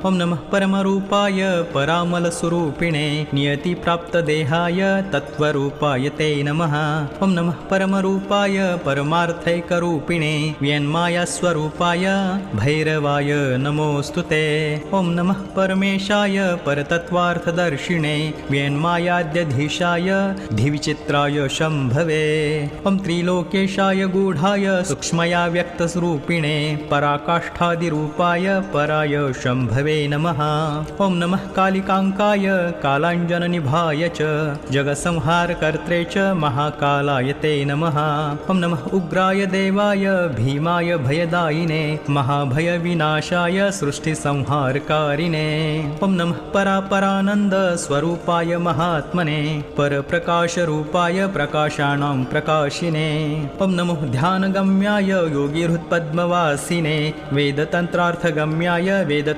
ओम नमः परमरूपाय परामलस्वरूपिणे नियतिप्राप्तदेहाय तत्त्वरूपाय ते नमः। ओम नमः परमरूपाय परमार्थैकरूपिणे व्यन्मायास्वरूपाय भैरवाय नमोऽस्तु ते। ओम नमः परमेशाय परतत्त्वार्थदर्शिने व्यन्मायाद्यधीशाय धिविचित्राय शम्भवे। ओम त्रिलोकेशाय गूढाय सूक्ष्मया व्यक्तस्वरूपिणे पराकाष्ठादिरूपाय पराय शम्भवे नमः। ओम नमः कालिकाङ्काय कालाञ्जननिभाय च जगत्संहारकर्त्रे च महाकालाय ते नमः। ओम नमः उग्राय देवाय भीमाय भयदायिने महाभयविनाशाय सृष्टिसंहारकारिणे। ओम नमः परापरानन्द स्वरूपाय महात्मने परप्रकाशरूपाय प्रकाशानां प्रकाशिने। ओम नमो ध्यानगम्याय योगिहृत्पद्मवासिने वेदतन्त्रार्थगम्याय वेद